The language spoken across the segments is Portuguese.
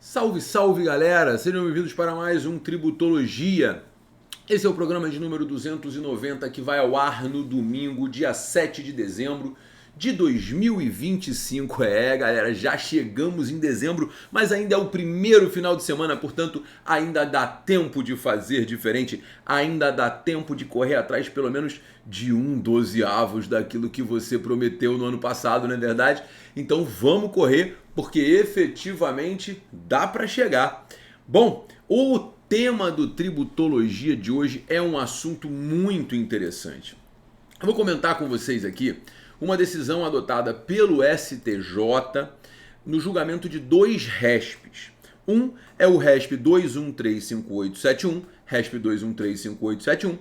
Salve, salve galera! Sejam bem-vindos para mais um Tributologia. Esse é o programa de número 290 que vai ao ar no domingo, dia 7 de dezembro de 2025. Galera, já chegamos em dezembro, mas ainda é o primeiro final de semana, portanto ainda dá tempo de fazer diferente, ainda dá tempo de correr atrás pelo menos de 1/12 daquilo que você prometeu no ano passado, não é verdade? Então vamos correr, porque efetivamente dá para chegar. Bom, o tema do Tributologia de hoje é um assunto muito interessante. Eu vou comentar com vocês aqui uma decisão adotada pelo STJ no julgamento de dois RESPs. Um é o RESP 2135871, RESP 2135871,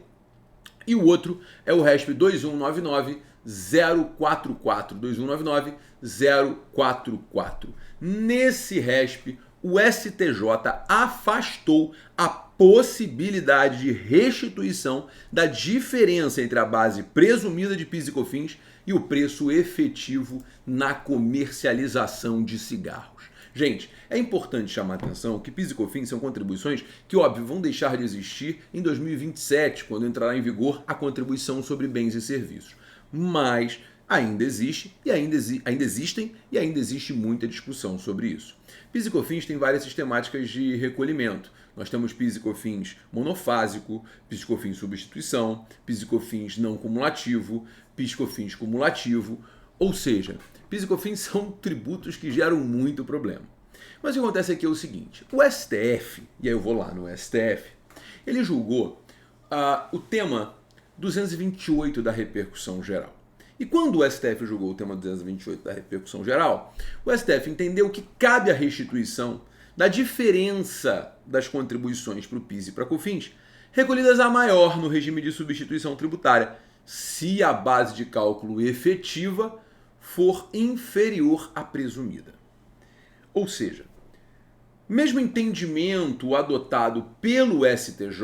e o outro é o RESP 2199044, 2199044. Nesse RESP, o STJ afastou a possibilidade de restituição da diferença entre a base presumida de PIS e COFINS e o preço efetivo na comercialização de cigarros. Gente, é importante chamar a atenção que PIS e COFINS são contribuições que, óbvio, vão deixar de existir em 2027, quando entrará em vigor a contribuição sobre bens e serviços. Mas ainda existe e ainda existem e ainda existe muita discussão sobre isso. PIS e COFINS tem várias sistemáticas de recolhimento. Nós temos PIS e COFINS monofásico, PIS e COFINS substituição, PIS e COFINS não cumulativo, PIS e COFINS cumulativo, ou seja, PIS e COFINS são tributos que geram muito problema. Mas o que acontece aqui é o seguinte, o STF, e aí eu vou lá no STF, ele julgou o tema 228 da repercussão geral. E quando o STF julgou o tema 228 da repercussão geral, o STF entendeu que cabe a restituição da diferença das contribuições para o PIS e para a COFINS recolhidas a maior no regime de substituição tributária, se a base de cálculo efetiva for inferior à presumida. Ou seja, mesmo entendimento adotado pelo STJ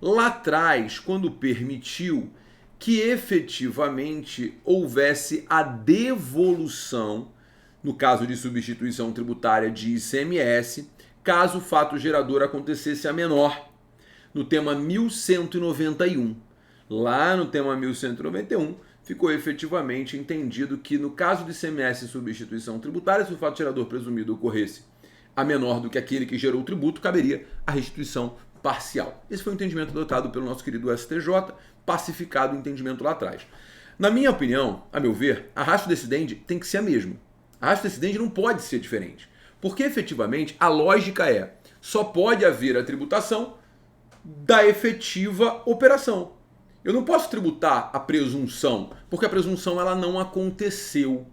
lá atrás, quando permitiu que efetivamente houvesse a devolução, no caso de substituição tributária de ICMS, caso o fato gerador acontecesse a menor, no tema 1191. Lá no tema 1191, ficou efetivamente entendido que no caso de ICMS e substituição tributária, se o fato gerador presumido ocorresse a menor do que aquele que gerou o tributo, caberia a restituição parcial. Esse foi o entendimento adotado pelo nosso querido STJ, pacificado o entendimento lá atrás. Na minha opinião, a meu ver, a ratio decidendi tem que ser a mesma. A ratio decidendi não pode ser diferente. Porque efetivamente a lógica é, só pode haver a tributação da efetiva operação. Eu não posso tributar a presunção, porque a presunção ela não aconteceu.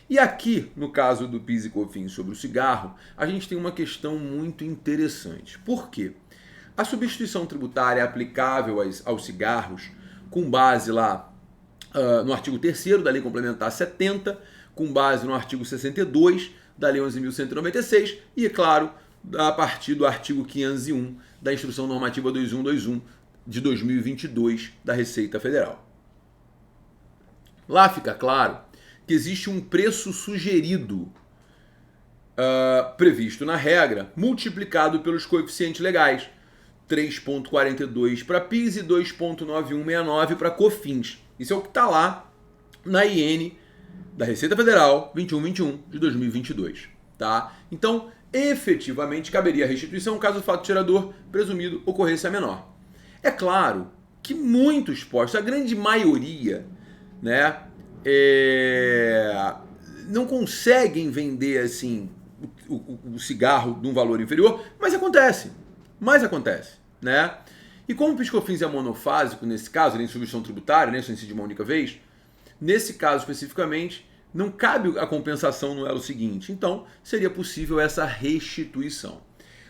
E aqui, no caso do PIS e COFINS sobre o cigarro, a gente tem uma questão muito interessante. Por quê? A substituição tributária é aplicável aos cigarros com base lá no artigo 3º da Lei Complementar 70, com base no artigo 62 da Lei 11.196 e, é claro, a partir do artigo 501 da Instrução Normativa 2121 de 2022 da Receita Federal. Lá fica claro que existe um preço sugerido previsto na regra, multiplicado pelos coeficientes legais, 3,42 para PIS e 2,9169 para COFINS. Isso é o que está lá na IN da Receita Federal 2121 de 2022. Tá? Então, efetivamente, caberia a restituição caso o fato gerador presumido ocorresse a menor. É claro que muitos postos, a grande maioria, né, não conseguem vender assim o cigarro de um valor inferior, mas acontece. Né? E como o PIS e COFINS é monofásico nesse caso, nem substituição tributária, nem só incide uma única vez, nesse caso especificamente, não cabe a compensação no elo seguinte. Então, seria possível essa restituição.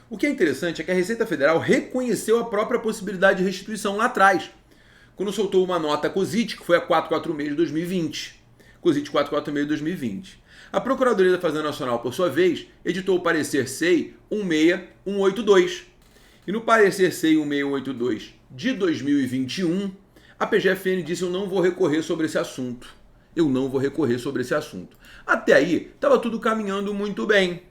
O que é interessante é que a Receita Federal reconheceu a própria possibilidade de restituição lá atrás, quando soltou uma nota COSIT, que foi a 446 de 2020. COSIT 446 de 2020. A Procuradoria da Fazenda Nacional, por sua vez, editou o parecer SEI 16182. E no parecer SEI 16182 de 2021, a PGFN disse: eu não vou recorrer sobre esse assunto. Até aí, estava tudo caminhando muito bem,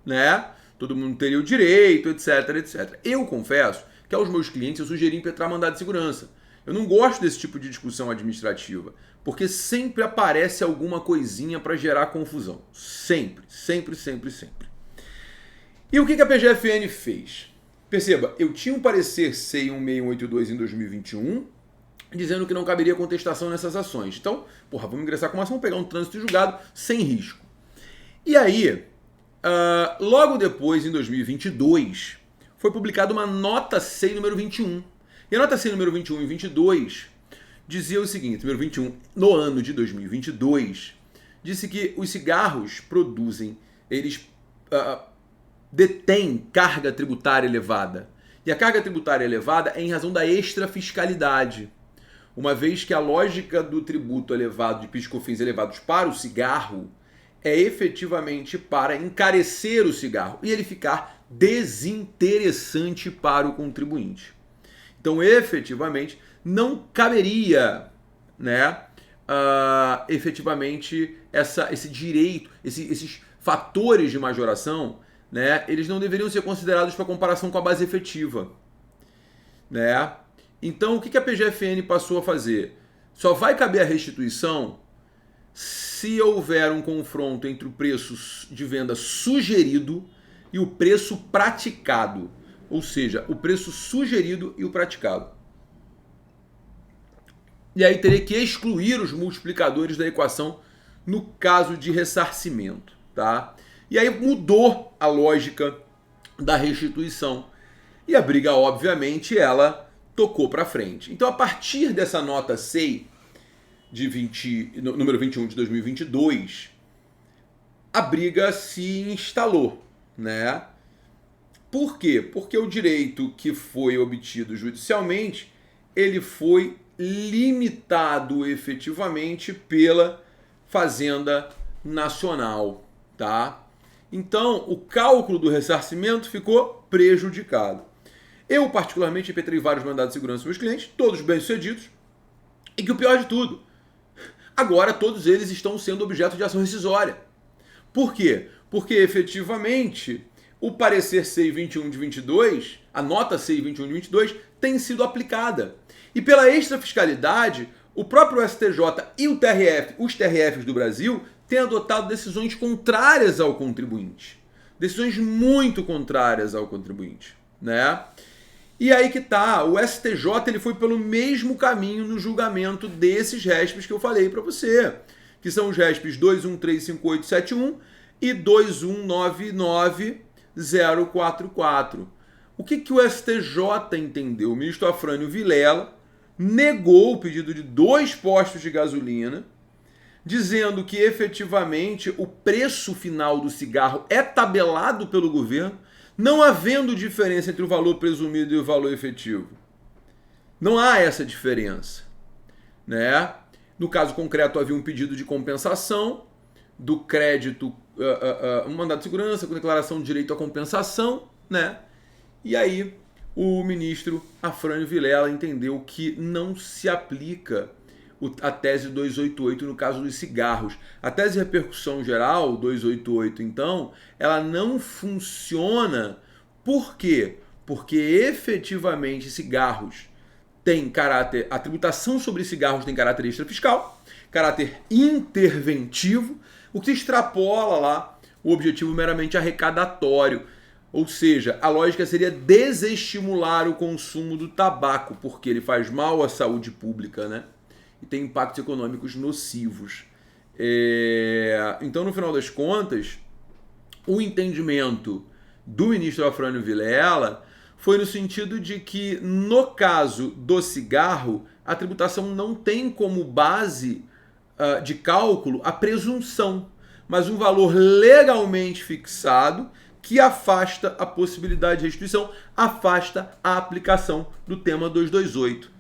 né? todo mundo teria o direito, etc, etc. Eu confesso que aos meus clientes eu sugeri impetrar mandado de segurança. Eu não gosto desse tipo de discussão administrativa, porque sempre aparece alguma coisinha para gerar confusão. Sempre, sempre, sempre, sempre. E o que a PGFN fez? Perceba, eu tinha um parecer C 1682 em 2021, dizendo que não caberia contestação nessas ações. Então, vamos ingressar com uma ação, pegar um trânsito julgado sem risco. E aí, logo depois, em 2022, foi publicada uma nota SEI número 21. E a nota SEI número 21 e 22 dizia o seguinte, número 21, no ano de 2022, disse que os cigarros produzem, eles detêm carga tributária elevada. E a carga tributária elevada é em razão da extrafiscalidade. Uma vez que a lógica do tributo elevado de PIS e COFINS elevados para o cigarro é efetivamente para encarecer o cigarro e ele ficar desinteressante para o contribuinte. Então, efetivamente, não caberia, né, efetivamente esse direito, esses fatores de majoração, né, eles não deveriam ser considerados para comparação com a base efetiva, né? Então, o que a PGFN passou a fazer? Só vai caber a restituição se houver um confronto entre o preço de venda sugerido e o preço praticado. Ou seja, o preço sugerido e o praticado. E aí teria que excluir os multiplicadores da equação no caso de ressarcimento, tá? E aí mudou a lógica da restituição. E a briga, obviamente, ela tocou para frente. Então, a partir dessa nota SEI número 21 de 2022, a briga se instalou, né? Por quê? Porque o direito que foi obtido judicialmente, ele foi limitado efetivamente pela Fazenda Nacional, tá? Então, o cálculo do ressarcimento ficou prejudicado. Eu, particularmente, impetrei vários mandados de segurança para meus clientes, todos bem-sucedidos, e que o pior de tudo, agora todos eles estão sendo objeto de ação rescisória. Por quê? Porque, efetivamente, o parecer SEI 21 de 22, a nota SEI 21 de 22, tem sido aplicada. E pela extrafiscalidade, o próprio STJ e o TRF, os TRFs do Brasil, têm adotado decisões contrárias ao contribuinte. Decisões muito contrárias ao contribuinte, né? E aí que tá, o STJ ele foi pelo mesmo caminho no julgamento desses RESPs que eu falei para você, que são os RESPs 21358871 e 2199044. O que o STJ entendeu? O ministro Afrânio Vilela negou o pedido de 2 postos de gasolina, dizendo que efetivamente o preço final do cigarro é tabelado pelo governo, não havendo diferença entre o valor presumido e o valor efetivo. Não há essa diferença, né? No caso concreto, havia um pedido de compensação do crédito, um mandado de segurança com declaração de direito à compensação, né? E aí o ministro Afrânio Vilela entendeu que não se aplica a tese 288 no caso dos cigarros. A tese de repercussão geral, 288, então, ela não funciona. Por quê? Porque efetivamente cigarros têm caráter, a tributação sobre cigarros tem caráter extrafiscal, caráter interventivo, o que extrapola lá o objetivo meramente arrecadatório. Ou seja, a lógica seria desestimular o consumo do tabaco, porque ele faz mal à saúde pública, né? E tem impactos econômicos nocivos. Então, no final das contas, o entendimento do ministro Afrânio Vilela foi no sentido de que, no caso do cigarro, a tributação não tem como base de cálculo a presunção, mas um valor legalmente fixado que afasta a possibilidade de restituição, afasta a aplicação do tema 228.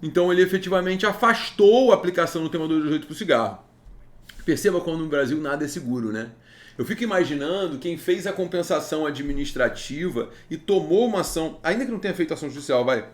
Então ele efetivamente afastou a aplicação do tema 228 para o cigarro. Perceba como no Brasil nada é seguro, né? Eu fico imaginando quem fez a compensação administrativa e tomou uma ação, ainda que não tenha feito ação judicial, vai.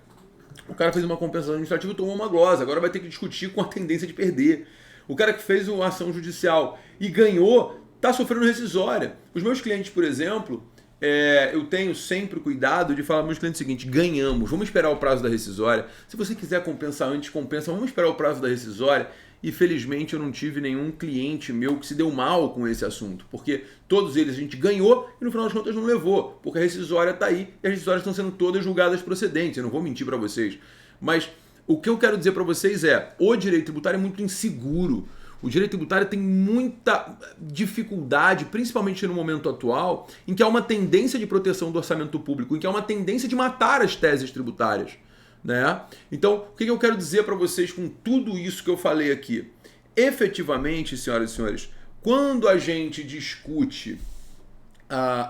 O cara fez uma compensação administrativa e tomou uma glosa, agora vai ter que discutir com a tendência de perder. O cara que fez uma ação judicial e ganhou, está sofrendo rescisória. Os meus clientes, por exemplo, eu tenho sempre cuidado de falar para meus clientes o seguinte: ganhamos, vamos esperar o prazo da rescisória. Se você quiser compensar antes, compensa, vamos esperar o prazo da rescisória. E felizmente eu não tive nenhum cliente meu que se deu mal com esse assunto, porque todos eles a gente ganhou e no final das contas não levou, porque a rescisória está aí e as rescisórias estão sendo todas julgadas procedentes. Eu não vou mentir para vocês, mas o que eu quero dizer para vocês é: o direito tributário é muito inseguro. O direito tributário tem muita dificuldade, principalmente no momento atual, em que há uma tendência de proteção do orçamento público, em que há uma tendência de matar as teses tributárias, né? Então, o que eu quero dizer para vocês com tudo isso que eu falei aqui? Efetivamente, senhoras e senhores, quando a gente discute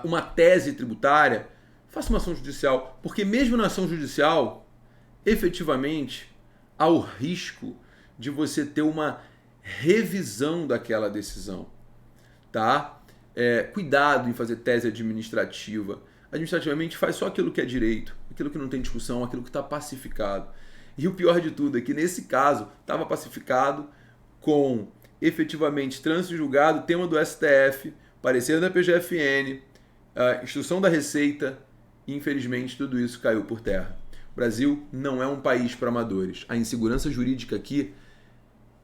uma tese tributária, faça uma ação judicial, porque mesmo na ação judicial, efetivamente, há o risco de você ter uma revisão daquela decisão, tá? Cuidado em fazer tese administrativa. Administrativamente faz só aquilo que é direito, aquilo que não tem discussão, aquilo que está pacificado. E o pior de tudo é que nesse caso estava pacificado com efetivamente trânsito julgado, tema do STF, parecer da PGFN, instrução da Receita, e infelizmente tudo isso caiu por terra. O Brasil não é um país para amadores. A insegurança jurídica aqui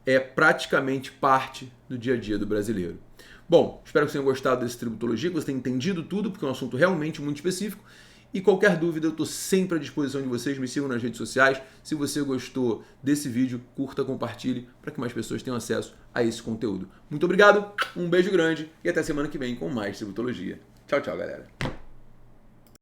é praticamente parte do dia a dia do brasileiro. Bom, espero que vocês tenham gostado desse Tributologia, que você tenha entendido tudo, porque é um assunto realmente muito específico. E qualquer dúvida, eu estou sempre à disposição de vocês. Me sigam nas redes sociais. Se você gostou desse vídeo, curta, compartilhe, para que mais pessoas tenham acesso a esse conteúdo. Muito obrigado, um beijo grande e até semana que vem com mais Tributologia. Tchau, tchau, galera.